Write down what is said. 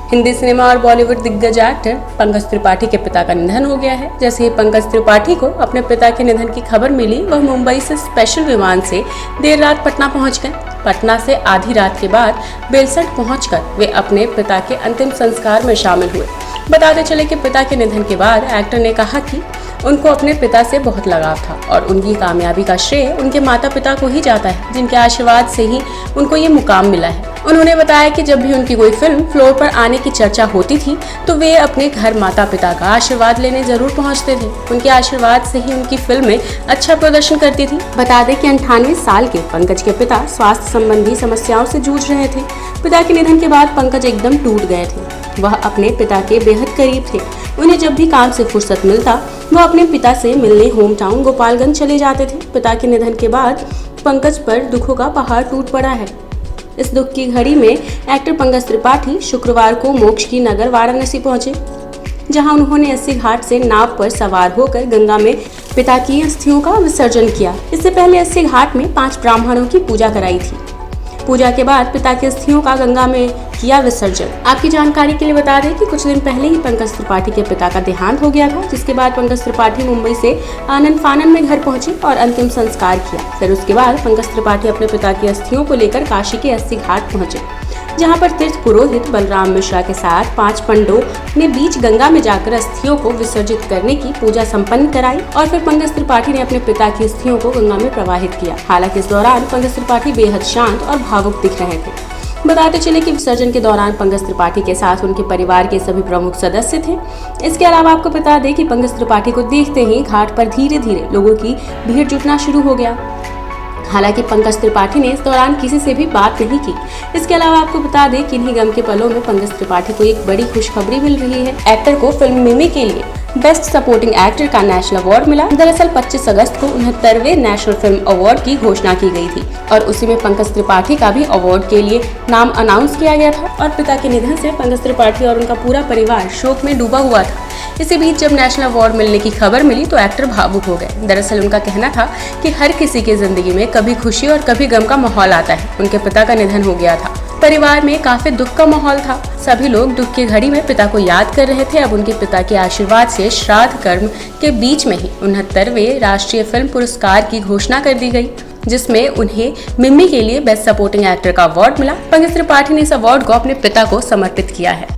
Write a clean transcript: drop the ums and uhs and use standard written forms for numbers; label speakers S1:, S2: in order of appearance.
S1: Hindi cinema और बॉलीवुड दिग्गज actor Pankaj Tripathi के पिता का निधन हो गया है। जैसे ही पंकज त्रिपाठी को अपने पिता के निधन की खबर मिली, वह मुंबई से स्पेशल विमान से देर रात पटना पहुंच गए। पटना से आधी रात के बाद बेलसट पहुंचकर वे अपने पिता के अंतिम संस्कार में शामिल हुए। बताते चले कि पिता के निधन के बाद एक्टर ने कहा कि उनको अपने पिता से बहुत लगाव था और उनकी कामयाबी का श्रेय उनके माता पिता को ही जाता है, जिनके आशीर्वाद से ही उनको ये मुकाम मिला है। उन्होंने बताया कि जब भी उनकी कोई फिल्म फ्लोर पर आने की चर्चा होती थी तो वे अपने घर माता पिता का आशीर्वाद लेने जरूर पहुंचते थे। उनके आशीर्वाद से ही उनकी फिल्में अच्छा प्रदर्शन करती थी। बता दें कि 98 साल के पंकज के पिता स्वास्थ्य संबंधी समस्याओं से जूझ रहे थे। पिता के निधन के बाद पंकज एकदम टूट गए थे। वह अपने पिता के बेहद करीब थे। उन्हें जब भी काम से फुर्सत मिलता वह अपने पिता से मिलने होम टाउन गोपालगंज चले जाते थे। पिता के निधन के बाद पंकज पर दुखों का पहाड़ टूट पड़ा है। इस दुख की घड़ी में एक्टर पंकज त्रिपाठी शुक्रवार को मोक्ष की नगर वाराणसी पहुंचे, जहां उन्होंने 80 घाट से नाव पर सवार होकर गंगा में पिता की अस्थियों का विसर्जन किया। इससे पहले 80 घाट में 5 ब्राह्मणों की पूजा कराई थी। पूजा के बाद पिता की अस्थियों का गंगा में किया विसर्जन। आपकी जानकारी के लिए बता दें कि कुछ दिन पहले ही पंकज त्रिपाठी के पिता का देहांत हो गया था, जिसके बाद पंकज त्रिपाठी मुंबई से आनंद फानन में घर पहुंचे और अंतिम संस्कार किया। फिर उसके बाद पंकज त्रिपाठी अपने पिता की अस्थियों को लेकर काशी के 80 घाट पहुंचे, जहां पर तीर्थ पुरोहित बलराम मिश्रा के साथ 5 पंडों ने बीच गंगा में जाकर अस्थियों को विसर्जित करने की पूजा संपन्न कराई और फिर पंकज त्रिपाठी ने अपने पिता की अस्थियों को गंगा में प्रवाहित किया। हालांकि इस दौरान पंकज त्रिपाठी बेहद शांत और भावुक दिख रहे थे। बताते चले कि विसर्जन के दौरान पंकज त्रिपाठी के साथ उनके परिवार के सभी प्रमुख सदस्य थे। इसके अलावा आपको बता दें कि पंकज त्रिपाठी को देखते ही घाट पर धीरे धीरे लोगों की भीड़ जुटना शुरू हो गया। हालांकि पंकज त्रिपाठी ने इस दौरान किसी से भी बात नहीं की। इसके अलावा आपको बता दें कि इन्हीं गम के पलों में पंकज त्रिपाठी को एक बड़ी खुशखबरी मिल रही है। एक्टर को फिल्म मिमी के लिए बेस्ट सपोर्टिंग एक्टर का नेशनल अवार्ड मिला। दरअसल 25 अगस्त को 69वें नेशनल फिल्म अवार्ड की घोषणा की गई थी और उसी में पंकज त्रिपाठी का भी अवार्ड के लिए नाम अनाउंस किया गया था। और पिता के निधन से पंकज त्रिपाठी और उनका पूरा परिवार शोक में डूबा हुआ था। इसी बीच जब नेशनल अवार्ड मिलने की खबर मिली तो एक्टर भावुक हो गए। दरअसल उनका कहना था कि हर किसी की जिंदगी में कभी खुशी और कभी गम का माहौल आता है। उनके पिता का निधन हो गया था। परिवार में काफी दुख का माहौल था। सभी लोग दुख की घड़ी में पिता को याद कर रहे थे। अब उनके पिता के आशीर्वाद से श्राद्ध कर्म के बीच में ही 69वें राष्ट्रीय फिल्म पुरस्कार की घोषणा कर दी गई, जिसमें उन्हें मिमी के लिए बेस्ट सपोर्टिंग एक्टर का अवार्ड मिला। पंकज त्रिपाठी ने इस अवार्ड को अपने पिता को समर्पित किया है।